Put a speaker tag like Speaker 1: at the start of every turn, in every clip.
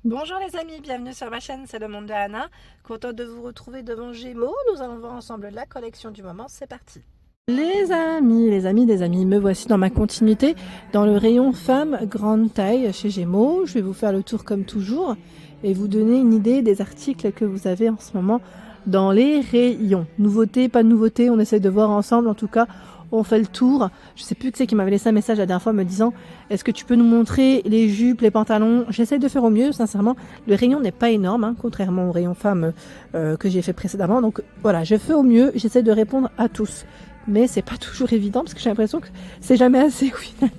Speaker 1: Bonjour les amis, bienvenue sur ma chaîne, c'est le monde de Anna. Contente de vous retrouver devant Gémeaux. Nous allons voir ensemble la collection du moment, c'est parti. Les amis, des amis, me voici dans ma continuité, dans le rayon femmes grande taille chez Gémeaux. Je vais vous faire le tour comme toujours et vous donner une idée des articles que vous avez en ce moment dans les rayons. Nouveauté, pas de nouveauté, on essaie de voir ensemble en tout cas. On fait le tour. Je sais plus qui c'est qui m'avait laissé un message la dernière fois me disant est-ce que tu peux nous montrer les jupes, les pantalons. J'essaie de faire au mieux, sincèrement. Le rayon n'est pas énorme, hein, contrairement au rayon femmes que j'ai fait précédemment. Donc voilà, je fais au mieux. J'essaie de répondre à tous. Mais c'est pas toujours évident parce que j'ai l'impression que c'est jamais assez au final.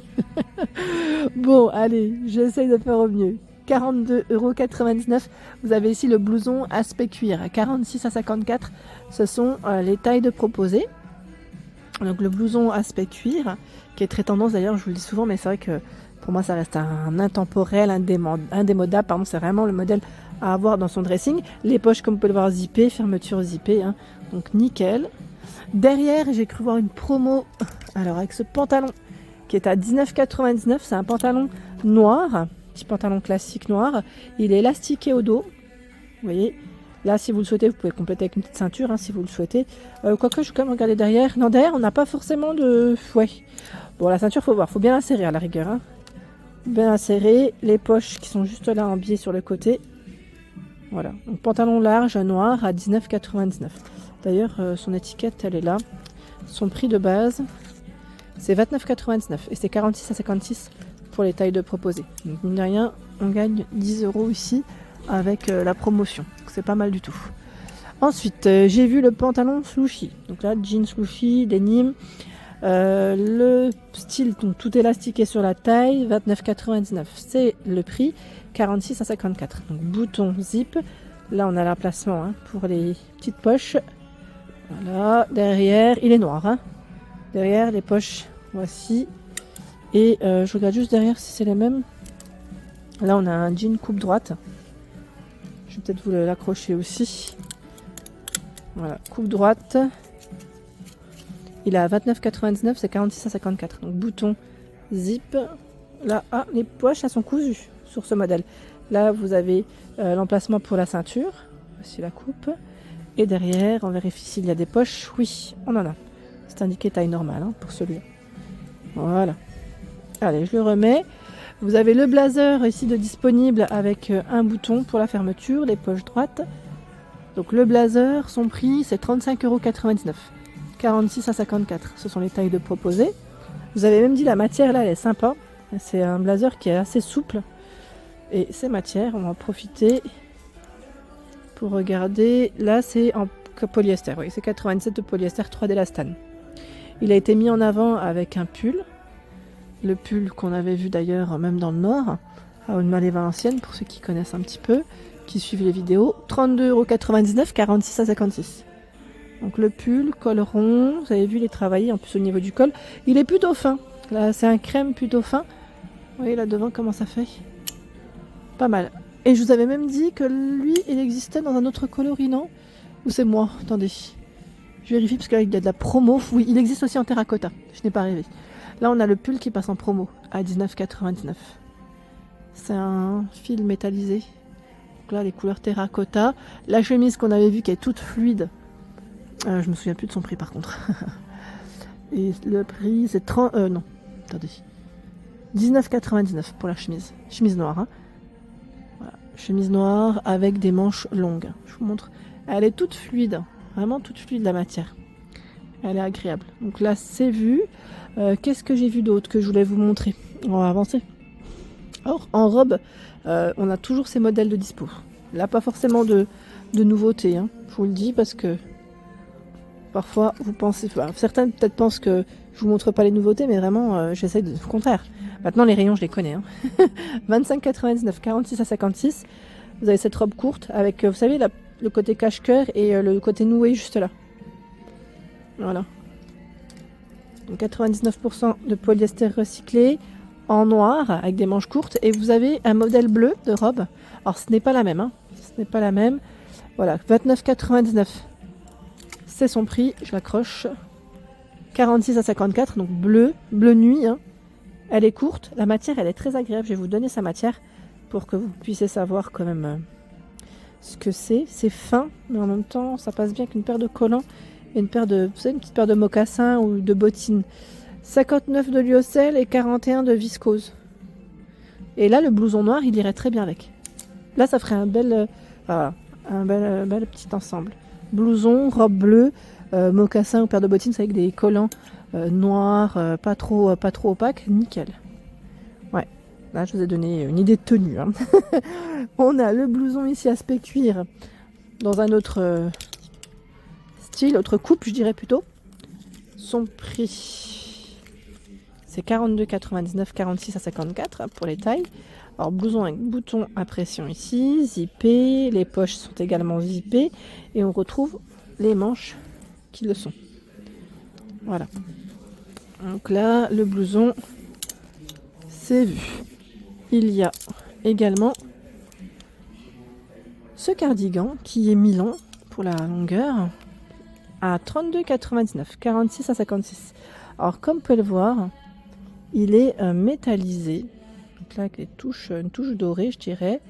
Speaker 1: Bon, allez, j'essaie de faire au mieux. 42,99 €. Vous avez ici le blouson aspect cuir. 46 à 54, ce sont les tailles de proposées. Donc le blouson aspect cuir, qui est très tendance d'ailleurs, je vous le dis souvent, mais c'est vrai que pour moi ça reste un intemporel, indémodable, pardon, c'est vraiment le modèle à avoir dans son dressing. Les poches, comme vous pouvez le voir, zippées, fermeture zippée, hein, donc nickel. Derrière, j'ai cru voir une promo, alors avec ce pantalon qui est à 19,99 €, c'est un pantalon noir, petit pantalon classique noir, il est élastiqué au dos, vous voyez. Là, si vous le souhaitez, vous pouvez compléter avec une petite ceinture, hein, si vous le souhaitez. Quoique, je vais quand même regarder derrière. Non, derrière, on n'a pas forcément de... Ouais. Bon, la ceinture, faut voir. Faut bien la serrer à la rigueur. Hein. Bien la serrer. Les poches qui sont juste là en biais sur le côté. Voilà. Donc, pantalon large, noir, à 19,99 €. D'ailleurs, son étiquette, elle est là. Son prix de base, c'est 29,99 € et c'est 46 à 56 pour les tailles de proposées. Donc, mine de rien, on gagne 10 € ici avec la promotion. C'est pas mal du tout. Ensuite, j'ai vu le pantalon slouchy. Donc là, jean slouchy, denim. Le style, donc tout élastiqué sur la taille, 29,99 €. C'est le prix, 46 à 54. Donc bouton zip. Là, on a l'emplacement hein, pour les petites poches. Voilà, derrière, il est noir. Hein. Derrière, les poches, voici. Et je regarde juste derrière si c'est les mêmes. Là, on a un jean coupe droite. Je vais peut-être vous l'accrocher aussi. Voilà, coupe droite. Il est à 29,99 €, c'est 46 à 54. Donc bouton zip. Là, ah, les poches, elles sont cousues sur ce modèle. Là, vous avez l'emplacement pour la ceinture. Voici la coupe. Et derrière, on vérifie s'il y a des poches. Oui, on en a. C'est indiqué taille normale hein, pour celui-là. Voilà. Allez, je le remets. Vous avez le blazer ici de disponible avec un bouton pour la fermeture, les poches droites. Donc le blazer, son prix c'est 35,99 €. 46 à 54, ce sont les tailles de proposées. Vous avez même dit la matière là, elle est sympa. C'est un blazer qui est assez souple. Et ces matières, on va en profiter pour regarder. Là c'est en polyester, oui, c'est 97 de polyester 3 d'élastane. Il a été mis en avant avec un pull. Le pull qu'on avait vu d'ailleurs même dans le Nord, à Aulnay-les-Valenciennes, pour ceux qui connaissent un petit peu, qui suivent les vidéos. 32,99 €, 46 à 56. Donc le pull, col rond, vous avez vu, il est travaillé en plus au niveau du col. Il est plutôt fin. Là, c'est un crème plutôt fin. Vous voyez là devant comment ça fait. Pas mal. Et je vous avais même dit que lui, il existait dans un autre coloris, non? Ou c'est moi? Attendez. Je vérifie parce qu'il y a de la promo. Oui, il existe aussi en terracotta. Je n'ai pas rêvé. Là, on a le pull qui passe en promo à 19,99 €. C'est un fil métallisé. Donc là, les couleurs terracotta. La chemise qu'on avait vue qui est toute fluide. Je me souviens plus de son prix par contre. Et le prix, c'est 30... non, attendez. 19,99 € pour la chemise. Chemise noire. Hein. Voilà. Chemise noire avec des manches longues. Je vous montre. Elle est toute fluide. Vraiment toute fluide la matière. Elle est agréable. Donc là, c'est vu. Qu'est-ce que j'ai vu d'autre que je voulais vous montrer? On va avancer. Or, en robe, on a toujours ces modèles de dispo. Là, pas forcément de nouveautés. Hein. Je vous le dis parce que parfois, vous pensez... Enfin, certains peut-être pensent que je vous montre pas les nouveautés, mais vraiment, j'essaie de... Au contraire. Maintenant, les rayons, je les connais. Hein. 25,99, 46 à 56. Vous avez cette robe courte avec, vous savez, le côté cache-cœur et le côté noué juste là. Voilà. Donc 99% de polyester recyclé en noir avec des manches courtes. Et vous avez un modèle bleu de robe. Alors ce n'est pas la même. Hein. Ce n'est pas la même. Voilà, 29,99. C'est son prix. Je l'accroche. 46 à 54. Donc bleu nuit. Hein. Elle est courte. La matière, elle est très agréable. Je vais vous donner sa matière pour que vous puissiez savoir quand même ce que c'est. C'est fin, mais en même temps, ça passe bien avec une paire de collants et une paire de, vous savez, une petite paire de mocassins ou de bottines. 59 de lyocell et 41 de viscose. Et là, le blouson noir, il irait très bien avec. Là, ça ferait un bel petit ensemble. Blouson, robe bleue, mocassin ou paire de bottines avec des collants noirs, pas trop opaques, nickel. Ouais, là, je vous ai donné une idée de tenue. Hein. On a le blouson ici aspect cuir dans un autre style, autre coupe, je dirais plutôt. Son prix, c'est 42,99, 46 à 54 pour les tailles. Alors blouson avec bouton à pression ici, zippé, les poches sont également zippées et on retrouve les manches qui le sont. Voilà. Donc là, le blouson, c'est vu. Il y a également ce cardigan qui est mi-long pour la longueur à 32,99, 46 à 56. Alors comme vous pouvez le voir, il est métallisé. Donc là avec les touches, une touche dorée je dirais.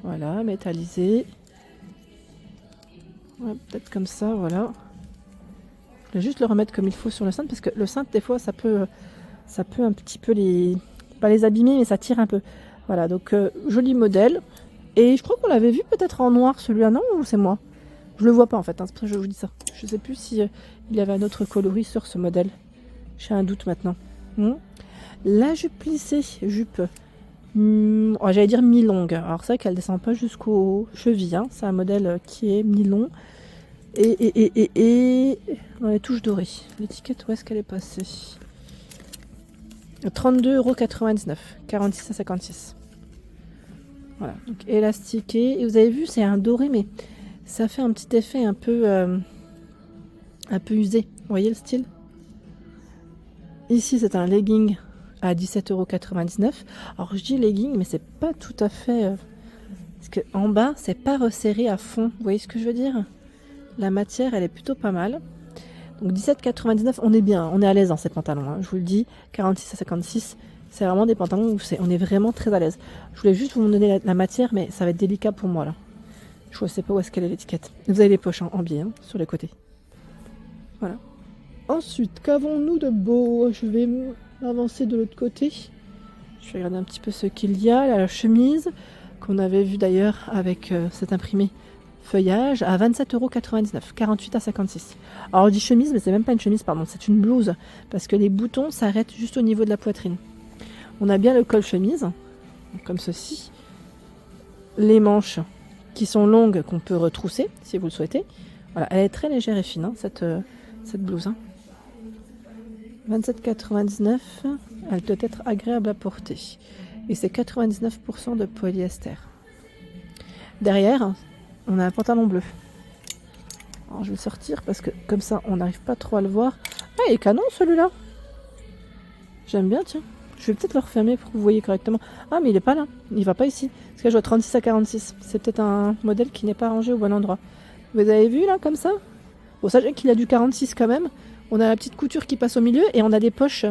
Speaker 1: Voilà, métallisé. Ouais, peut-être comme ça, voilà. Je vais juste le remettre comme il faut sur le cintre parce que le cintre des fois ça peut un petit peu pas les abîmer mais ça tire un peu. Voilà, donc joli modèle. Et je crois qu'on l'avait vu peut-être en noir celui-là, non? Ou c'est moi? Je le vois pas en fait, hein, c'est pour ça que je vous dis ça. Je sais plus si il y avait un autre coloris sur ce modèle. J'ai un doute maintenant. La jupe plissée, j'allais dire mi-longue. Alors c'est vrai qu'elle descend pas jusqu'aux chevilles. Hein. C'est un modèle qui est mi-long. Et dans les touches dorées. L'étiquette, où est-ce qu'elle est passée? 32,99 €, 46 à 56. Voilà, donc élastiqué. Et vous avez vu, c'est un doré, mais ça fait un petit effet un peu usé. Vous voyez le style? Ici, c'est un legging à 17,99 €. Alors, je dis legging, mais c'est pas tout à fait... parce qu'en bas, c'est pas resserré à fond. Vous voyez ce que je veux dire? La matière, elle est plutôt pas mal. Donc 17,99 €, on est bien, on est à l'aise dans ces pantalons. Hein, je vous le dis, 46 à 56, c'est vraiment des pantalons où on est vraiment très à l'aise. Je voulais juste vous donner la matière, mais ça va être délicat pour moi là. Je ne sais pas où est-ce qu'elle est l'étiquette. Vous avez les poches en biais hein, sur les côtés. Voilà. Ensuite, qu'avons-nous de beau? Je vais avancer de l'autre côté. Je vais regarder un petit peu ce qu'il y a. La chemise qu'on avait vue d'ailleurs avec cet imprimé feuillage à 27,99 €, 48 à 56. Alors je dis chemise, mais c'est même pas une chemise, pardon, c'est une blouse parce que les boutons s'arrêtent juste au niveau de la poitrine. On a bien le col chemise, comme ceci. Les manches qui sont longues qu'on peut retrousser si vous le souhaitez. Voilà, elle est très légère et fine, hein, cette blouse. Hein. 27,99 €, elle doit être agréable à porter. Et c'est 99% de polyester. Derrière, on a un pantalon bleu. Alors je vais le sortir parce que comme ça on n'arrive pas trop à le voir. Ah, il est canon celui-là. J'aime bien, tiens. Je vais peut-être le refermer pour que vous voyez correctement. Ah, mais il est pas là. Il va pas ici. Parce que je vois 36 à 46. C'est peut-être un modèle qui n'est pas rangé au bon endroit. Vous avez vu là, comme ça? Bon, sachez qu'il a du 46 quand même. On a la petite couture qui passe au milieu et on a des poches.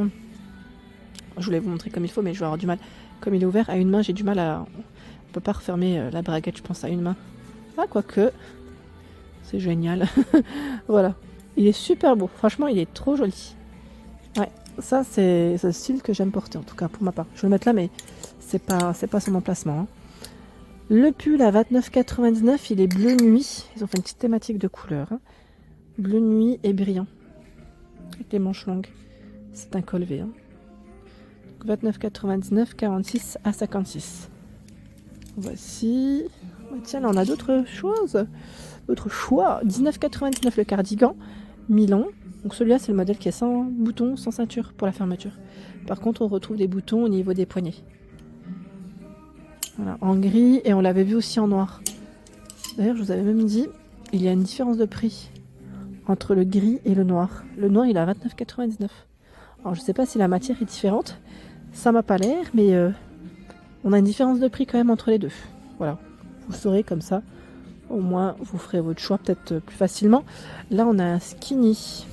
Speaker 1: Je voulais vous montrer comme il faut, mais je vais avoir du mal. Comme il est ouvert à une main, j'ai du mal à... On peut pas refermer la braguette, je pense, à une main. Ah, quoique... C'est génial. Voilà. Il est super beau. Franchement, il est trop joli. Ouais, ça, c'est le style que j'aime porter, en tout cas, pour ma part. Je vais le mettre là, mais c'est pas son emplacement. Hein. Le pull à 29,99 €, il est bleu nuit. Ils ont fait une petite thématique de couleur. Hein. Bleu nuit et brillant. Avec les manches longues. C'est un col V. Hein. 29,99 €, 46 à 56. Voici. Oh, tiens, là, on a d'autres choses. D'autres choix. 19,99 € le cardigan. Mi-long. Donc celui-là, c'est le modèle qui est sans bouton, sans ceinture pour la fermeture. Par contre, on retrouve des boutons au niveau des poignets. Voilà, en gris et on l'avait vu aussi en noir. D'ailleurs, je vous avais même dit, il y a une différence de prix entre le gris et le noir. Le noir, il est à 29,99 €. Alors, je ne sais pas si la matière est différente. Ça m'a pas l'air, mais on a une différence de prix quand même entre les deux. Voilà, vous saurez comme ça. Au moins, vous ferez votre choix peut-être plus facilement. Là, on a un skinny.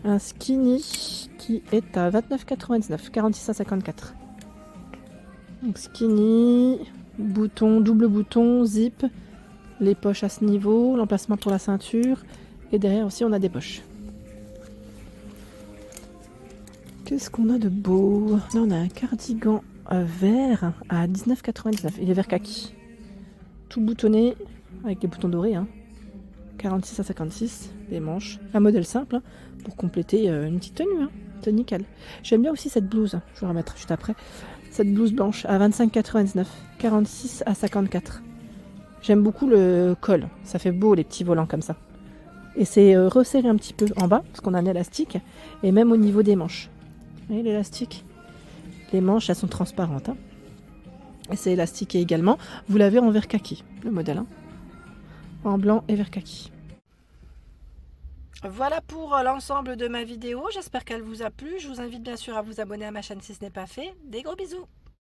Speaker 1: Un skinny qui est à 29,99 €, 46 à 54. Donc skinny, bouton, double bouton, zip, les poches à ce niveau, l'emplacement pour la ceinture. Et derrière aussi, on a des poches. Qu'est-ce qu'on a de beau? Là, on a un cardigan vert à 19,99. Il est vert kaki. Tout boutonné, avec des boutons dorés. 46 à 56, des manches. Un modèle simple pour compléter une petite tenue. C'est nickel. J'aime bien aussi cette blouse. Je vais la remettre juste après. Cette blouse blanche à 25,99. 46 à 54. J'aime beaucoup le col. Ça fait beau les petits volants comme ça. Et c'est resserré un petit peu en bas, parce qu'on a un élastique. Et même au niveau des manches. Vous voyez l'élastique? Les manches, elles sont transparentes. Et c'est élastiqué également. Vous l'avez en vert kaki, le modèle. En blanc et vert kaki. Voilà pour l'ensemble de ma vidéo. J'espère qu'elle vous a plu. Je vous invite bien sûr à vous abonner à ma chaîne si ce n'est pas fait. Des gros bisous!